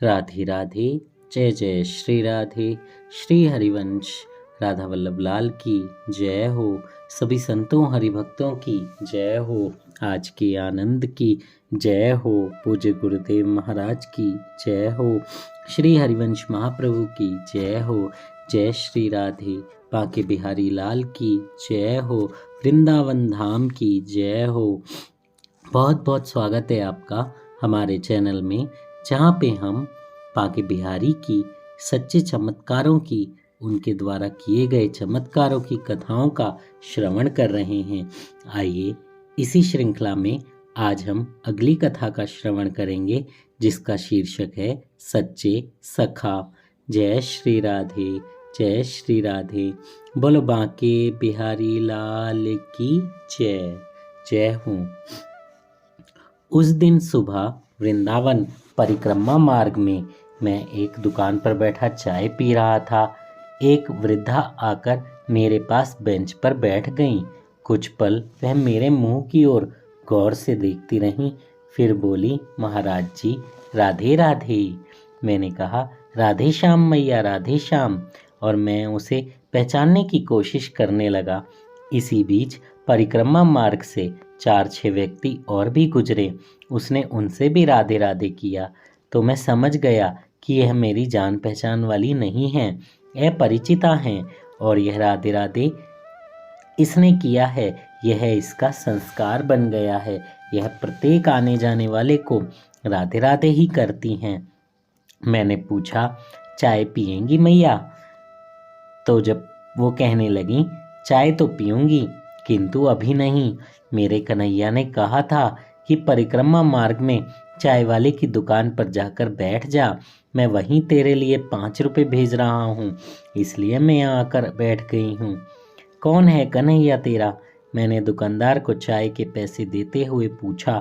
राधे राधे। जय जय श्री राधे। श्री हरिवंश राधा वल्लभ लाल की जय हो। सभी संतों हरिभक्तों की जय हो। आज के आनंद की जय हो। पूज्य गुरुदेव महाराज की जय हो। श्री हरिवंश महाप्रभु की जय हो। जय श्री राधे। बांके बिहारी लाल की जय हो। वृंदावन धाम की जय हो। बहुत बहुत स्वागत है आपका हमारे चैनल में, जहाँ पे हम बांके बिहारी की सच्चे चमत्कारों की, उनके द्वारा किए गए चमत्कारों की कथाओं का श्रवण कर रहे हैं। आइए इसी श्रृंखला में आज हम अगली कथा का श्रवण करेंगे, जिसका शीर्षक है सच्चे सखा। जय श्री राधे। जय श्री राधे। बोलो बांके बिहारी लाल की जय। जय हो। उस दिन सुबह वृंदावन परिक्रमा मार्ग में मैं एक दुकान पर बैठा चाय पी रहा था। एक वृद्धा आकर मेरे पास बेंच पर बैठ गईं। कुछ पल वह मेरे मुंह की ओर गौर से देखती रहीं, फिर बोली, महाराज जी राधे राधे। मैंने कहा, राधे श्याम मैया, राधे श्याम, और मैं उसे पहचानने की कोशिश करने लगा। इसी बीच परिक्रमा मार्ग से 4-6 व्यक्ति और भी गुजरे। उसने उनसे भी राधे राधे किया तो मैं समझ गया कि यह मेरी जान पहचान वाली नहीं है, अपरिचिता हैं, और यह राधे राधे इसने किया है, यह इसका संस्कार बन गया है। यह प्रत्येक आने जाने वाले को राधे राधे ही करती हैं। मैंने पूछा, चाय पिएंगी मैया? तो जब वो कहने लगी, चाय तो पीऊंगी, किंतु अभी नहीं। मेरे कन्हैया ने कहा था कि परिक्रमा मार्ग में चाय वाले की दुकान पर जाकर बैठ जा। मैं वहीं तेरे लिए 5 रुपए भेज रहा हूँ, इसलिए मैं यहाँ आकर बैठ गई हूँ। कौन है कन्हैया तेरा? मैंने दुकानदार को चाय के पैसे देते हुए पूछा।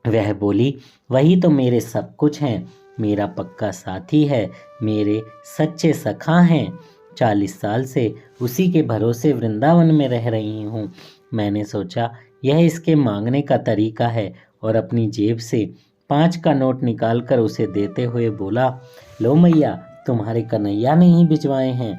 वह बोली, वही तो मेरे सब कुछ हैं, मेरा पक्का साथी है, मेरे सच्चे सखा हैं। 40 साल से उसी के भरोसे वृंदावन में रह रही हूँ। मैंने सोचा यह इसके मांगने का तरीका है, और अपनी जेब से 5 का नोट निकालकर उसे देते हुए बोला, लो मैया, तुम्हारे कन्हैया ने ही भिजवाए हैं।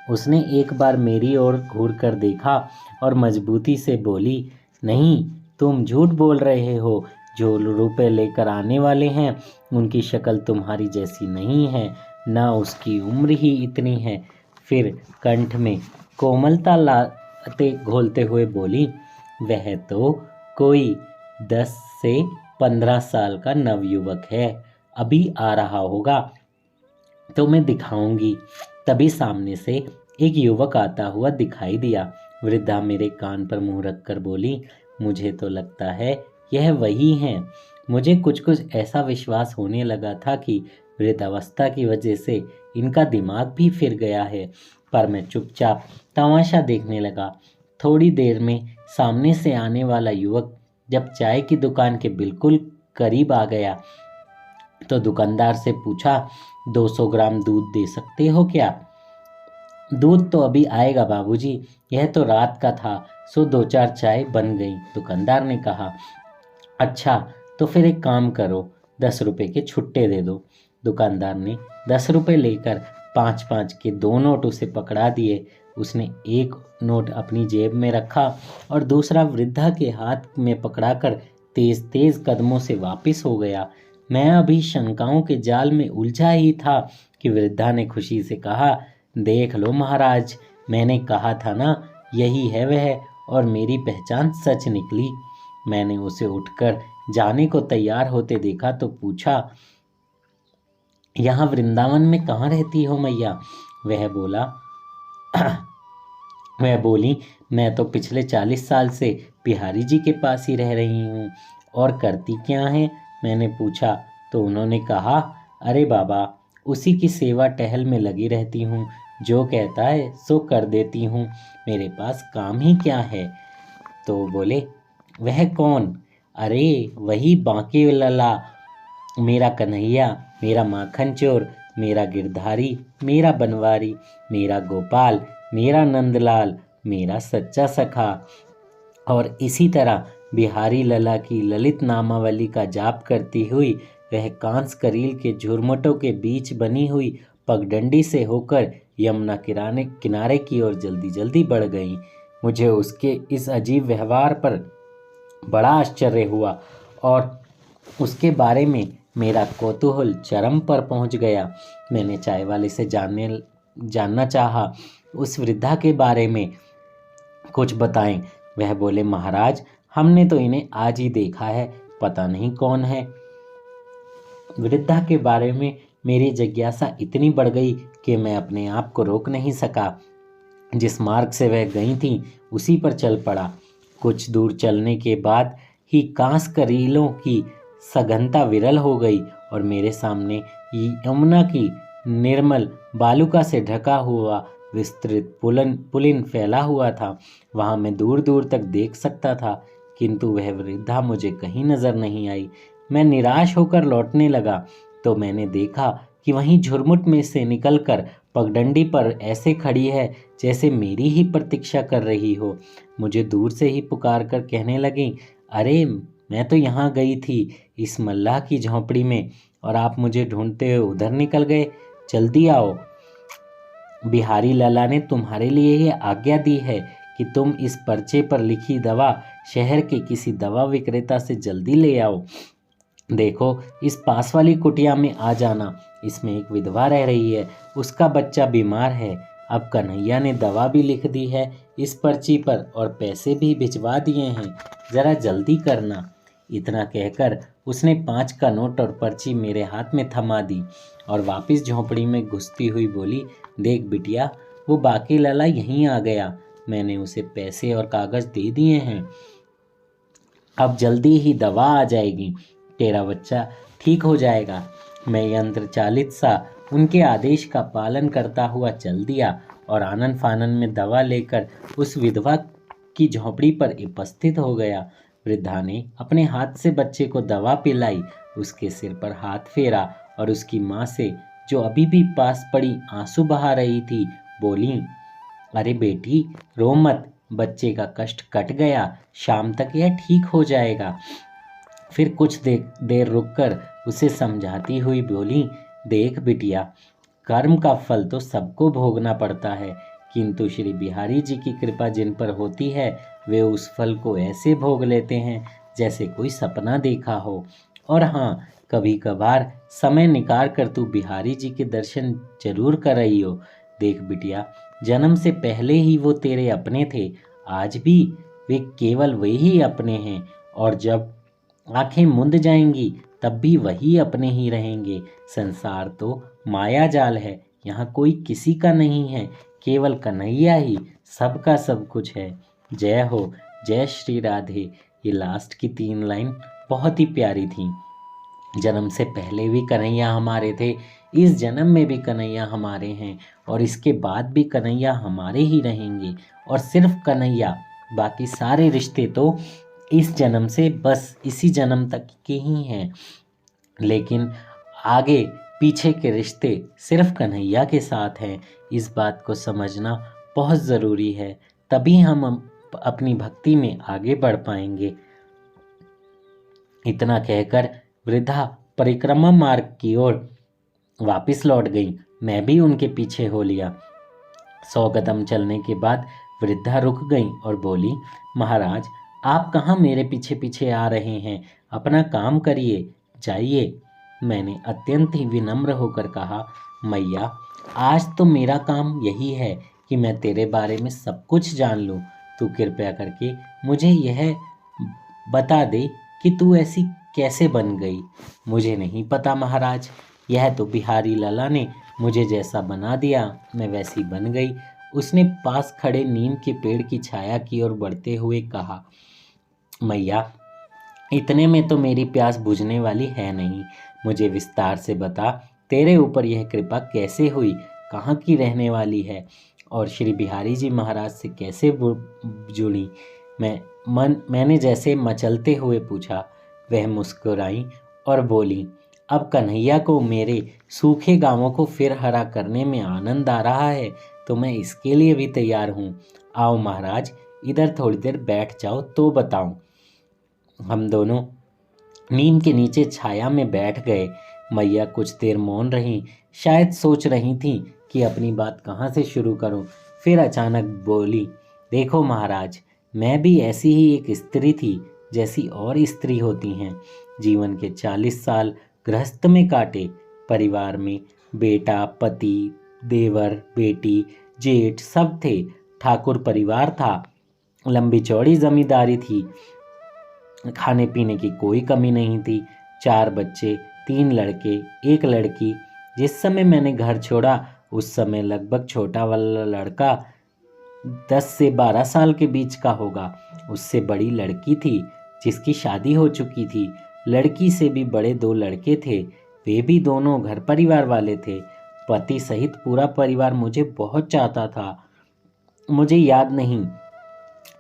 उसने एक बार मेरी ओर घूर कर देखा और मजबूती से बोली, नहीं, तुम झूठ बोल रहे हो। जो रुपए लेकर आने वाले हैं उनकी शक्ल तुम्हारी जैसी नहीं है, ना उसकी उम्र ही इतनी है। फिर कंठ में कोमलता लाते घोलते हुए बोली, वह तो कोई 10 से 15 साल का नवयुवक है, अभी आ रहा होगा तो मैं दिखाऊंगी। तभी सामने से एक युवक आता हुआ दिखाई दिया। वृद्धा मेरे कान पर मुंह रखकर बोली, मुझे तो लगता है यह वही हैं। मुझे कुछ कुछ ऐसा विश्वास होने लगा था कि वृद्धावस्था की वजह से इनका दिमाग भी फिर गया है, पर मैं चुपचाप तमाशा देखने लगा। थोड़ी देर में सामने से आने वाला युवक जब चाय की दुकान के बिल्कुल करीब आ गया तो दुकानदार से पूछा, 200 ग्राम दूध दे सकते हो क्या? दूध तो अभी आएगा बाबूजी, यह तो रात का था, सो 2-4 चाय बन गई, दुकानदार ने कहा। अच्छा, तो फिर एक काम करो, 10 रुपए के छुट्टे दे दो। दुकानदार ने 10 रुपए लेकर 5-5 के 2 नोट उसे पकड़ा दिए। उसने एक नोट अपनी जेब में रखा और दूसरा वृद्धा के हाथ में पकड़ाकर तेज तेज कदमों से वापस हो गया। मैं अभी शंकाओं के जाल में उलझा ही था कि वृद्धा ने खुशी से कहा, देख लो महाराज, मैंने कहा था ना, यही है वह, और मेरी पहचान सच निकली। मैंने उसे उठकर जाने को तैयार होते देखा तो पूछा, यहाँ वृंदावन में कहाँ रहती हो मैया? वह बोली, मैं तो पिछले 40 साल से बिहारी जी के पास ही रह रही हूँ। और करती क्या है? मैंने पूछा तो उन्होंने कहा, अरे बाबा, उसी की सेवा टहल में लगी रहती हूँ, जो कहता है सो कर देती हूँ, मेरे पास काम ही क्या है? तो बोले, वह कौन? अरे वही बांके लला, मेरा कन्हैया, मेरा माखन चोर, मेरा गिरधारी, मेरा बनवारी, मेरा गोपाल, मेरा नंदलाल, मेरा सच्चा सखा। और इसी तरह बिहारी लला की ललित नामावली का जाप करती हुई वह कांस करील के झुरमुटों के बीच बनी हुई पगडंडी से होकर यमुना किनारे की ओर जल्दी जल्दी बढ़ गई। मुझे उसके इस अजीब व्यवहार पर बड़ा आश्चर्य हुआ और उसके बारे में मेरा कौतूहल चरम पर पहुंच गया। मैंने चाय वाले से जानना चाहा, उस वृद्धा के बारे में कुछ बताएं। वह बोले, महाराज, हमने तो इन्हें आज ही देखा है, पता नहीं कौन है। वृद्धा के बारे में मेरी जिज्ञासा इतनी बढ़ गई कि मैं अपने आप को रोक नहीं सका। जिस मार्ग से वह गई थी उसी पर चल पड़ा। कुछ दूर चलने के बाद ही कांस करीलों की सघनता विरल हो गई और मेरे सामने यमुना की निर्मल बालुका से ढका हुआ विस्तृत पुलिन फैला हुआ था। वहां मैं दूर दूर तक देख सकता था, किंतु वह वृद्धा मुझे कहीं नजर नहीं आई। मैं निराश होकर लौटने लगा तो मैंने देखा कि वहीं झुरमुट में से निकलकर पगडंडी पर ऐसे खड़ी है जैसे मेरी ही प्रतीक्षा कर रही हो। मुझे दूर से ही पुकार कर कहने लगी, अरे, मैं तो यहाँ गई थी इस मल्लाह की झोंपड़ी में, और आप मुझे ढूंढते हुए उधर निकल गए। जल्दी आओ, बिहारी लाला ने तुम्हारे लिए ये आज्ञा दी है कि तुम इस पर्चे पर लिखी दवा शहर के किसी दवा विक्रेता से जल्दी ले आओ। देखो, इस पास वाली कुटिया में आ जाना, इसमें एक विधवा रह रही है, उसका बच्चा बीमार है। अब कन्हैया ने दवा भी लिख दी है इस पर्ची पर और पैसे भी भिजवा दिए हैं, जरा जल्दी करना। इतना कहकर उसने 5 का नोट और पर्ची मेरे हाथ में थमा दी और वापस झोंपड़ी में घुसती हुई बोली, देख बिटिया, वो बाकी लाला यहीं आ गया। मैंने उसे पैसे और कागज दे दिए हैं, अब जल्दी ही दवा आ जाएगी, तेरा बच्चा ठीक हो जाएगा। मैं यंत्र चालित सा उनके आदेश का पालन करता हुआ चल दिया और आनन फानन में दवा लेकर उस विधवा की झोंपड़ी पर उपस्थित हो गया। वृद्धा ने अपने हाथ से बच्चे को दवा पिलाई, उसके सिर पर हाथ फेरा और उसकी माँ से, जो अभी भी पास पड़ी आंसू बहा रही थी, बोली, अरे बेटी, रो मत, बच्चे का कष्ट कट गया, शाम तक यह ठीक हो जाएगा। फिर कुछ देर रुककर उसे समझाती हुई बोली, देख बिटिया, कर्म का फल तो सबको भोगना पड़ता है, किंतु श्री बिहारी जी की कृपा जिन पर होती है वे उस फल को ऐसे भोग लेते हैं जैसे कोई सपना देखा हो। और हाँ, कभी कभार समय निकाल कर तू बिहारी जी के दर्शन जरूर कर रही हो। देख बिटिया, जन्म से पहले ही वो तेरे अपने थे, आज भी वे केवल वही अपने हैं, और जब आंखें मूंद जाएंगी तब भी वही अपने ही रहेंगे। संसार तो माया जाल है, यहाँ कोई किसी का नहीं है, केवल कन्हैया ही सबका सब कुछ है। जय हो, जय श्री राधे। ये लास्ट की 3 लाइन बहुत ही प्यारी थी। जन्म से पहले भी कन्हैया हमारे थे, इस जन्म में भी कन्हैया हमारे हैं, और इसके बाद भी कन्हैया हमारे ही रहेंगे। और सिर्फ कन्हैया, बाकी सारे रिश्ते तो इस जन्म से बस इसी जन्म तक के ही हैं, लेकिन आगे पीछे के रिश्ते सिर्फ कन्हैया के साथ हैं। इस बात को समझना बहुत ज़रूरी है, तभी हम अपनी भक्ति में आगे बढ़ पाएंगे। इतना कहकर वृद्धा परिक्रमा मार्ग की ओर वापस लौट गई। मैं भी उनके पीछे हो लिया। 100 कदम चलने के बाद वृद्धा रुक गई और बोली, महाराज, आप कहाँ मेरे पीछे पीछे आ रहे हैं? अपना काम करिए, जाइए। मैंने अत्यंत ही विनम्र होकर कहा, मैया, आज तो मेरा काम यही है कि मैं तेरे बारे में सब कुछ जान लूँ। तू कृपया करके मुझे यह बता दे कि तू ऐसी कैसे बन गई। मुझे नहीं पता महाराज, यह तो बिहारी लाला ने मुझे जैसा बना दिया मैं वैसी बन गई। उसने पास खड़े नीम के पेड़ की छाया की ओर बढ़ते हुए कहा, मैया, इतने में तो मेरी प्यास बुझने वाली है नहीं। मुझे विस्तार से बता, तेरे ऊपर यह कृपा कैसे हुई, कहाँ की रहने वाली है और श्री बिहारी जी महाराज से कैसे जुड़ी? मैंने जैसे मचलते हुए पूछा। वह मुस्कुराई और बोली, अब कन्हैया को मेरे सूखे गांवों को फिर हरा करने में आनंद आ रहा है तो मैं इसके लिए भी तैयार हूँ। आओ महाराज, इधर थोड़ी देर बैठ जाओ तो बताऊं। हम दोनों नीम के नीचे छाया में बैठ गए। मैया कुछ देर मौन रहीं, शायद सोच रही थीं कि अपनी बात कहाँ से शुरू करूं। फिर अचानक बोली, देखो महाराज, मैं भी ऐसी ही एक स्त्री थी जैसी और स्त्री होती हैं। जीवन के 40 साल गृहस्थ में काटे। परिवार में बेटा, पति, देवर, बेटी, जेठ सब थे। ठाकुर परिवार था। लंबी चौड़ी जमींदारी थी। खाने पीने की कोई कमी नहीं थी। 4 बच्चे, 3 लड़के, 1 लड़की। जिस समय मैंने घर छोड़ा उस समय लगभग छोटा वाला लड़का 10 से 12 साल के बीच का होगा। उससे बड़ी लड़की थी जिसकी शादी हो चुकी थी। लड़की से भी बड़े 2 लड़के थे, वे भी दोनों घर परिवार वाले थे। पति सहित पूरा परिवार मुझे बहुत चाहता था। मुझे याद नहीं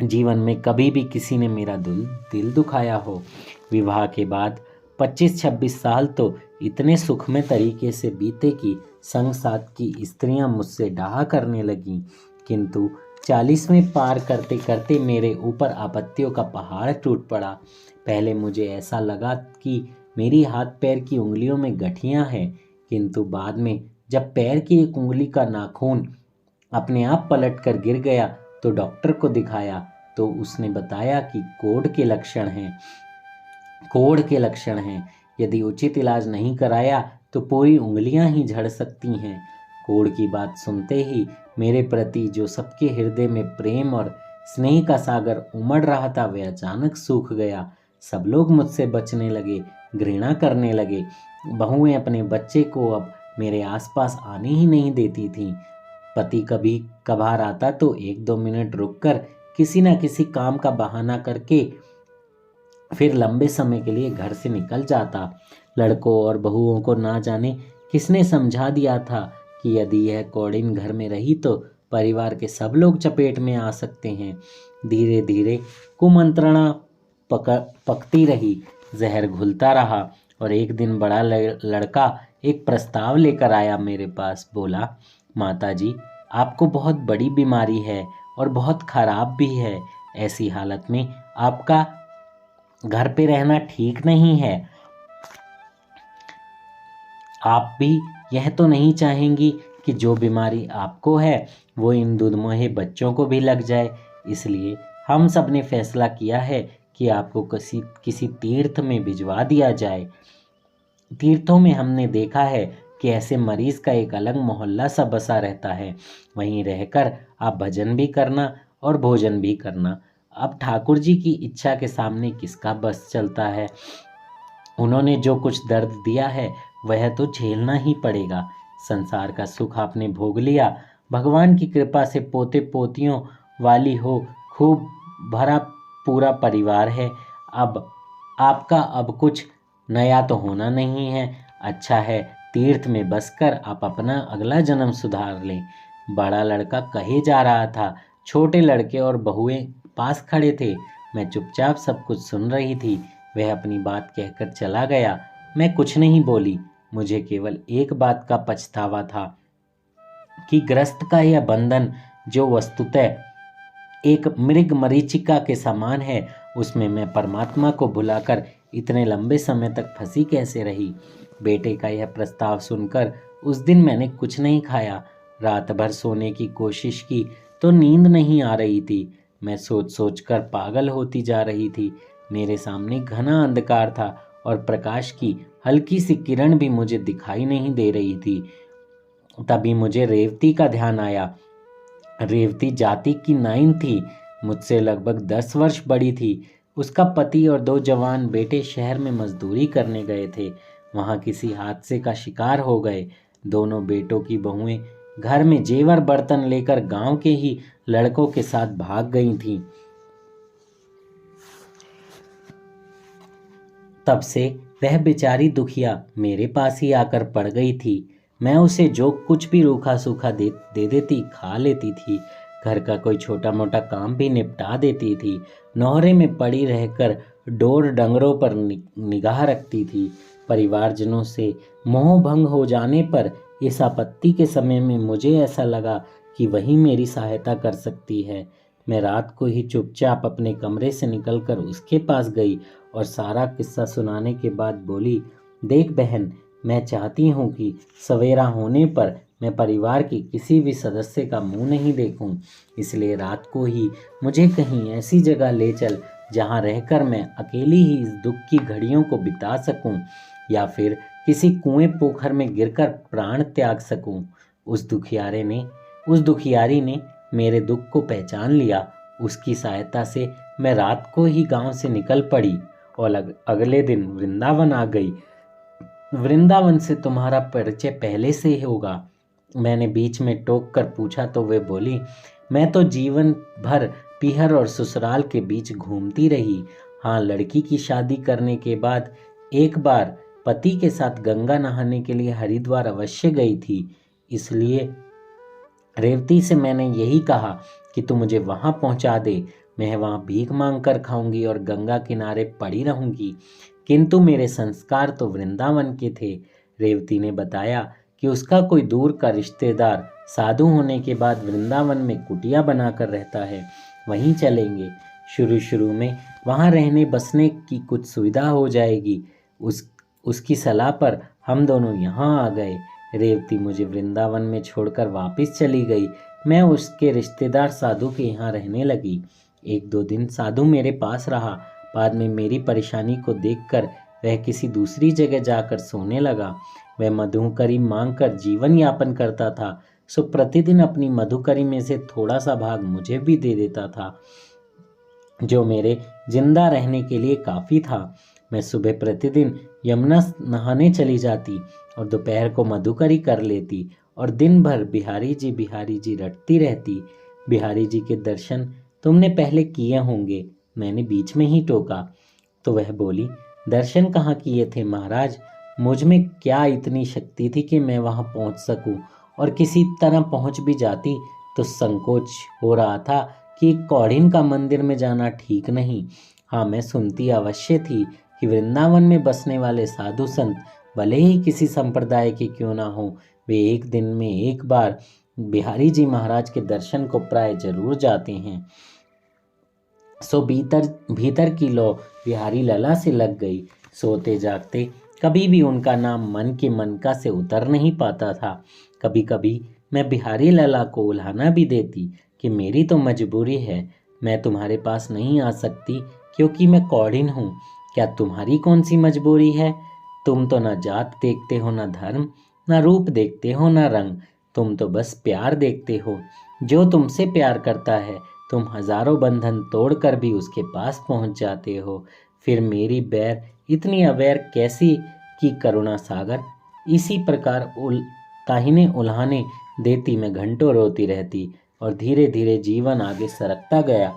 जीवन में कभी भी किसी ने मेरा दिल दुखाया हो। विवाह के बाद 25-26 साल तो इतने सुखमय तरीके से बीते कि संग साथ की स्त्रियां मुझसे डाहा करने लगीं। किंतु 40वें पार करते करते मेरे ऊपर आपत्तियों का पहाड़ टूट पड़ा। पहले मुझे ऐसा लगा कि मेरी हाथ पैर की उंगलियों में गठियां हैं, किंतु बाद में जब पैर की एक उंगली का नाखून अपने आप पलट कर गिर गया तो डॉक्टर को दिखाया तो उसने बताया कि कोढ़ के लक्षण हैं। यदि उचित इलाज नहीं कराया तो पूरी उंगलियां ही झड़ सकती हैं। कोढ़ की बात सुनते ही मेरे प्रति जो सबके हृदय में प्रेम और स्नेह का सागर उमड़ रहा था वह अचानक सूख गया। सब लोग मुझसे बचने लगे, घृणा करने लगे। बहुएं अपने बच्चे को अब मेरे आसपास आने ही नहीं देती थीं। पति कभी कभार आता तो 1-2 मिनट रुककर किसी न किसी काम का बहाना करके फिर लंबे समय के लिए घर से निकल जाता। लड़कों और बहुओं को ना जाने किसने समझा दिया था कि यदि यह कौड़िन घर में रही तो परिवार के सब लोग चपेट में आ सकते हैं। धीरे धीरे कुमंत्रणा पकती रही, जहर घुलता रहा और एक दिन बड़ा लड़का एक प्रस्ताव लेकर आया मेरे पास। बोला, माताजी, आपको बहुत बड़ी बीमारी है और बहुत खराब भी है। ऐसी हालत में आपका घर पे रहना ठीक नहीं है। आप भी यह तो नहीं चाहेंगी कि जो बीमारी आपको है वो इन दुधमुहे बच्चों को भी लग जाए। इसलिए हम सब ने फैसला किया है कि आपको किसी तीर्थ में भिजवा दिया जाए। तीर्थों में हमने देखा है कि ऐसे मरीज का एक अलग मोहल्ला सा बसा रहता है। वहीं रहकर आप भजन भी करना और भोजन भी करना। अब ठाकुर जी की इच्छा के सामने किसका बस चलता है। उन्होंने जो कुछ दर्द दिया है वह तो झेलना ही पड़ेगा। संसार का सुख आपने भोग लिया। भगवान की कृपा से पोते पोतियों वाली हो खूब भरा पूरा परिवार है। अब आपका अब कुछ नया तो होना नहीं है। अच्छा है, तीर्थ में बसकर आप अपना अगला जन्म सुधार लें। बड़ा लड़का कहे जा रहा था। छोटे लड़के और बहुएं पास खड़े थे। मैं चुपचाप सब कुछ सुन रही थी। वह अपनी बात कहकर चला गया। मैं कुछ नहीं बोली। मुझे केवल एक बात का पछतावा था कि गृहस्थ का यह बंधन जो वस्तुतः एक मृग मरीचिका के समान है, उसमें मैं परमात्मा को भुलाकर इतने लंबे समय तक फंसी कैसे रही। बेटे का यह प्रस्ताव सुनकर उस दिन मैंने कुछ नहीं खाया। रात भर सोने की कोशिश की तो नींद नहीं आ रही थी। मैं सोच सोच कर पागल होती जा रही थी। मेरे सामने घना अंधकार था और प्रकाश की हल्की सी किरण भी मुझे दिखाई नहीं दे रही थी। तभी मुझे रेवती का ध्यान आया। रेवती जाति की नाइन थी, मुझसे लगभग 10 वर्ष बड़ी थी। उसका पति और 2 जवान बेटे शहर में मजदूरी करने गए थे। वहां किसी हादसे का शिकार हो गए। दोनों बेटों की बहुएं घर में जेवर बर्तन लेकर गांव के ही लड़कों के साथ भाग गई थीं। तब से वह बेचारी दुखिया मेरे पास ही आकर पड़ गई थी। मैं उसे जो कुछ भी रूखा सूखा दे देती, खा लेती थी। घर का कोई छोटा मोटा काम भी निपटा देती थी। नौहरे में पड़ी रहकर डोर डंगरों पर निगाह रखती थी। परिवारजनों से मोह भंग हो जाने पर इस आपत्ति के समय में मुझे ऐसा लगा कि वही मेरी सहायता कर सकती है। मैं रात को ही चुपचाप अपने कमरे से निकलकर उसके पास गई और सारा किस्सा सुनाने के बाद बोली, देख बहन, मैं चाहती हूँ कि सवेरा होने पर मैं परिवार के किसी भी सदस्य का मुंह नहीं देखूं, इसलिए रात को ही मुझे कहीं ऐसी जगह ले चल जहाँ रहकर मैं अकेली ही इस दुख की घड़ियों को बिता सकूं, या फिर किसी कुएं पोखर में गिरकर प्राण त्याग सकूं। उस दुखियारी ने मेरे दुख को पहचान लिया। उसकी सहायता से मैं रात को ही गांव से निकल पड़ी और अगले दिन वृंदावन आ गई। वृंदावन से तुम्हारा परिचय पहले से ही होगा। मैंने बीच में टोक कर पूछा तो वे बोली, मैं तो जीवन भर पीहर और ससुराल के बीच घूमती रही। हाँ, लड़की की शादी करने के बाद एक बार पति के साथ गंगा नहाने के लिए हरिद्वार अवश्य गई थी। इसलिए रेवती से मैंने यही कहा कि तू मुझे वहां पहुंचा दे। मैं वहां भीख मांग कर खाऊंगी और गंगा किनारे पड़ी रहूंगी। किंतु मेरे संस्कार तो वृंदावन के थे। रेवती ने बताया कि उसका कोई दूर का रिश्तेदार साधु होने के बाद वृंदावन में कुटिया बनाकर रहता है, वहीं चलेंगे। शुरू शुरू में वहां रहने बसने की कुछ सुविधा हो जाएगी। उसकी सलाह पर हम दोनों यहाँ आ गए। रेवती मुझे वृंदावन में छोड़कर वापस चली गई। मैं उसके रिश्तेदार साधु के यहाँ रहने लगी। 1-2 दिन साधु मेरे पास रहा। बाद में मेरी परेशानी को देखकर वह किसी दूसरी जगह जाकर सोने लगा। वह मधुकरी मांगकर जीवन यापन करता था, सो प्रतिदिन अपनी मधुकरी में से थोड़ा सा भाग मुझे भी दे देता था, जो मेरे जिंदा रहने के लिए काफ़ी था। मैं सुबह प्रतिदिन यमुना नहाने चली जाती और दोपहर को मधुकरी कर लेती और दिन भर बिहारी जी रटती रहती। बिहारी जी के दर्शन तुमने पहले किए होंगे, मैंने बीच में ही टोका। तो वह बोली, दर्शन कहाँ किए थे महाराज? मुझ में क्या इतनी शक्ति थी कि मैं वहां पहुंच सकूं, और किसी तरह पहुंच भी जाती तो संकोच हो रहा था कि कौड़िन का मंदिर में जाना ठीक नहीं। हाँ, मैं सुनती अवश्य थी कि वृंदावन में बसने वाले साधु संत भले ही किसी संप्रदाय के क्यों ना हो, वे एक दिन में एक बार बिहारी जी महाराज के दर्शन को प्राय जरूर जाते हैं। सो भीतर की लो बिहारी लला से लग गई। सोते जागते कभी भी उनका नाम मन के मनका से उतर नहीं पाता था। कभी कभी मैं बिहारी लला को उल्हाना भी देती कि मेरी तो मजबूरी है, मैं तुम्हारे पास नहीं आ सकती क्योंकि मैं कौड़िन हूँ। क्या तुम्हारी कौन सी मजबूरी है? तुम तो न जात देखते हो, न धर्म, न रूप देखते हो, न रंग। तुम तो बस प्यार देखते हो। जो तुमसे प्यार करता है तुम हजारों बंधन तोड़कर भी उसके पास पहुंच जाते हो। फिर मेरी बैर इतनी अवैर कैसी की करुणा सागर। इसी प्रकार ताहिने उल्हाने देती मैं घंटों रोती रहती और धीरे धीरे जीवन आगे सरकता गया।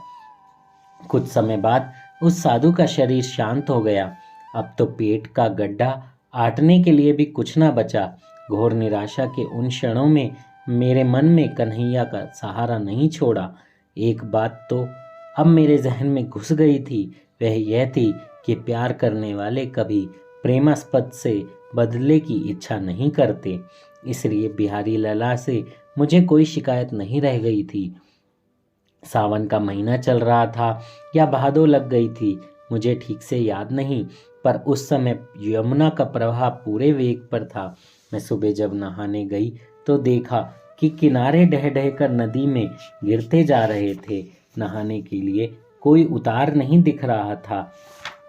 कुछ समय बाद उस साधु का शरीर शांत हो गया। अब तो पेट का गड्ढा आटने के लिए भी कुछ ना बचा। घोर निराशा के उन क्षणों में मेरे मन में कन्हैया का सहारा नहीं छोड़ा। एक बात तो अब मेरे जहन में घुस गई थी, वह यह थी कि प्यार करने वाले कभी प्रेमास्पद से बदले की इच्छा नहीं करते। इसलिए बिहारी लला से मुझे कोई शिकायत नहीं रह गई थी। सावन का महीना चल रहा था या भादो लग गई थी, मुझे ठीक से याद नहीं, पर उस समय यमुना का प्रवाह पूरे वेग पर था। मैं सुबह जब नहाने गई तो देखा कि किनारे ढह ढह कर नदी में गिरते जा रहे थे। नहाने के लिए कोई उतार नहीं दिख रहा था।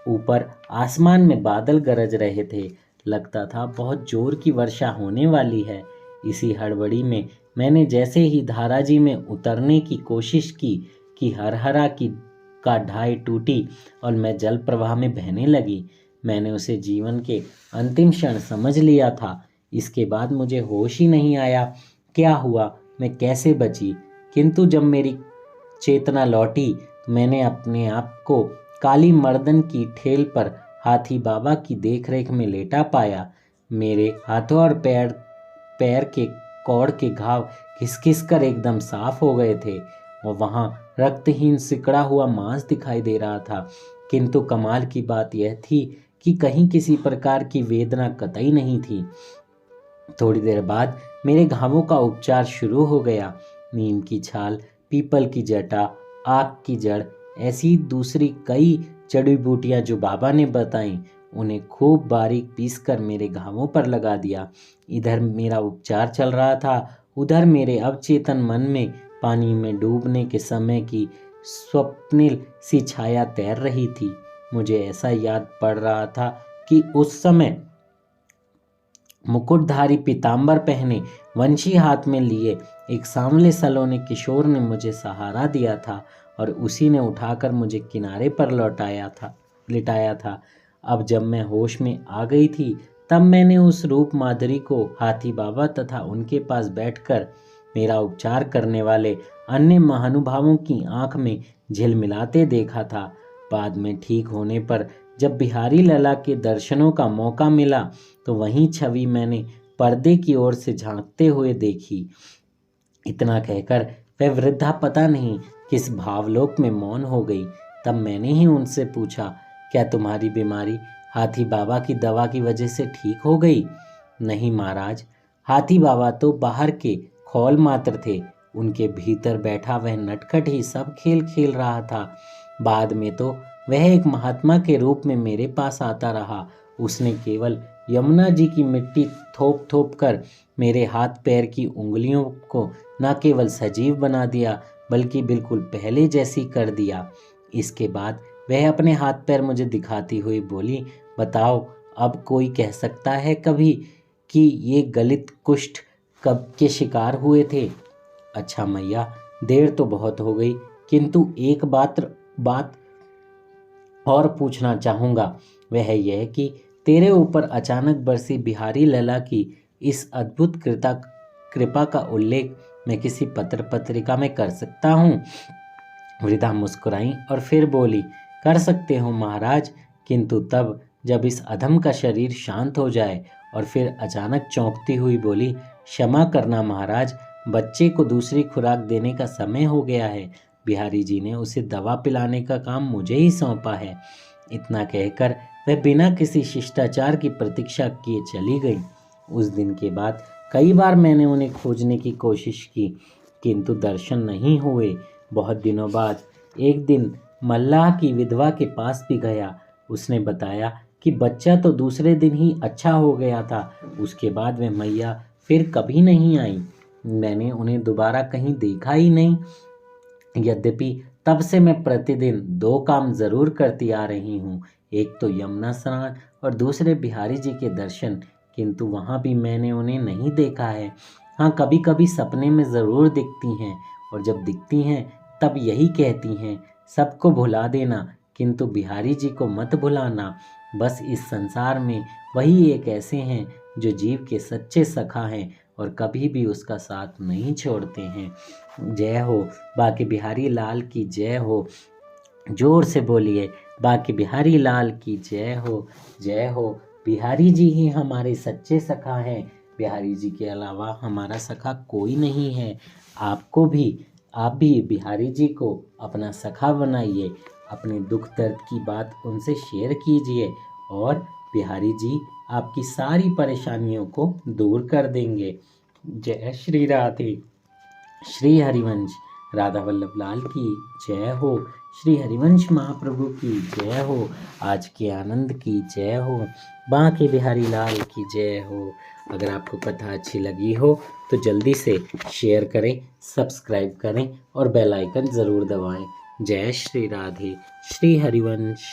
ऊपर आसमान में बादल गरज रहे थे। लगता था बहुत जोर की वर्षा होने वाली है। इसी हड़बड़ी में मैंने जैसे ही धाराजी में उतरने की कोशिश की कि हरहरा की का ढाई टूटी और मैं जल प्रवाह में बहने लगी। मैंने उसे जीवन के अंतिम क्षण समझ लिया था। इसके बाद मुझे होश ही नहीं आया क्या हुआ, मैं कैसे बची। किंतु जब मेरी चेतना लौटी तो मैंने अपने आप को काली मर्दन की ठेल पर हाथी बाबा की देखरेख में लेटा पाया। मेरे हाथों और पैर के कौड़ के घाव घिस कर एकदम साफ हो गए थे और वहां रक्तहीन सिकड़ा हुआ मांस दिखाई दे रहा था। किंतु कमाल की बात यह थी कि कहीं किसी प्रकार की वेदना कतई नहीं थी। थोड़ी देर बाद मेरे घावों का उपचार शुरू हो गया। नीम की छाल, पीपल की जटा, आक की जड़, ऐसी दूसरी कई जड़ी बूटियां जो बाबा ने बताई उन्हें खूब बारीक पीसकर मेरे घावों पर लगा दिया। इधर मेरा उपचार चल रहा था, उधर मेरे अवचेतन मन में पानी में डूबने के समय की स्वप्निल सी छाया तैर रही थी। मुझे ऐसा याद पड़ रहा था कि उस समय मुकुटधारी पीतांबर पहने, वंशी हाथ में लिए एक सांवले सलोने किशोर ने मुझे सहारा दिया था और उसी ने उठाकर मुझे किनारे पर लिटाया था। अब जब मैं होश में आ गई थी तब मैंने उस रूप माधुरी को हाथी बाबा तथा उनके पास बैठकर मेरा उपचार करने वाले अन्य महानुभावों की आंख में झिलमिलाते देखा था। बाद में ठीक होने पर जब बिहारी लला के दर्शनों का मौका मिला तो वही छवि मैंने पर्दे की ओर से झांकते हुए देखी। इतना कहकर वह वृद्धा पता नहीं किस भावलोक में मौन हो गई। तब मैंने ही उनसे पूछा, क्या तुम्हारी बीमारी हाथी बाबा की दवा की वजह से ठीक हो गई? नहीं महाराज, हाथी बाबा तो बाहर के खौल मात्र थे, उनके भीतर बैठा वह नटखट ही सब खेल खेल रहा था। बाद में तो वह एक महात्मा के रूप में मेरे पास आता रहा। उसने केवल यमुना जी की मिट्टी थोप थोप कर मेरे हाथ पैर की उंगलियों को न केवल सजीव बना दिया बल्कि बिल्कुल पहले जैसी कर दिया। इसके बाद वह अपने हाथ पैर मुझे दिखाती हुई बोली, बताओ अब कोई कह सकता है कभी कि ये गलित कुष्ठ कब के शिकार हुए थे? अच्छा मैया, देर तो बहुत हो गई, किंतु एक बात और पूछना चाहूँगा। वह यह कि तेरे ऊपर अचानक बरसी बिहारी लला की इस अद्भुत कृपा का उल्लेख मैं किसी पत्र पत्रिका में कर सकता हूँ? वृद्धा मुस्कुराई और फिर बोली, कर सकते हो महाराज, किंतु तब जब इस अधम का शरीर शांत हो जाए। और फिर अचानक चौंकती हुई बोली, क्षमा करना महाराज, बच्चे को दूसरी खुराक देने का समय हो गया है। बिहारी जी ने उसे दवा पिलाने का काम मुझे ही सौंपा है। इतना कहकर वह बिना किसी शिष्टाचार की प्रतीक्षा किए चली गई। उस दिन के बाद कई बार मैंने उन्हें खोजने की कोशिश की, किंतु दर्शन नहीं हुए। बहुत दिनों बाद एक दिन मल्लाह की विधवा के पास भी गया। उसने बताया कि बच्चा तो दूसरे दिन ही अच्छा हो गया था। उसके बाद वह मैया फिर कभी नहीं आई। मैंने उन्हें दोबारा कहीं देखा ही नहीं। यद्यपि तब से मैं प्रतिदिन 2 काम जरूर करती आ रही हूँ, एक तो यमुना स्नान और दूसरे बिहारी जी के दर्शन, किंतु वहाँ भी मैंने उन्हें नहीं देखा है। हाँ, कभी कभी सपने में ज़रूर दिखती हैं, और जब दिखती हैं तब यही कहती हैं, सबको भुला देना किंतु बिहारी जी को मत भुलाना। बस इस संसार में वही एक ऐसे हैं जो जीव के सच्चे सखा हैं और कभी भी उसका साथ नहीं छोड़ते हैं। जय हो बाके बिहारी लाल की जय हो। जोर से बोलिए, बाके बिहारी लाल की जय हो, जय हो। बिहारी जी ही हमारे सच्चे सखा हैं, बिहारी जी के अलावा हमारा सखा कोई नहीं है। आप भी बिहारी जी को अपना सखा बनाइए, अपने दुख दर्द की बात उनसे शेयर कीजिए और बिहारी जी आपकी सारी परेशानियों को दूर कर देंगे। जय श्री राधे। श्री हरिवंश राधा वल्लभ लाल की जय हो। श्री हरिवंश महाप्रभु की जय हो। आज के आनंद की जय हो। बांके बिहारी लाल की जय हो। अगर आपको कथा अच्छी लगी हो तो जल्दी से शेयर करें, सब्सक्राइब करें और बेल आइकन ज़रूर दबाएं। जय श्री राधे। श्री हरिवंश।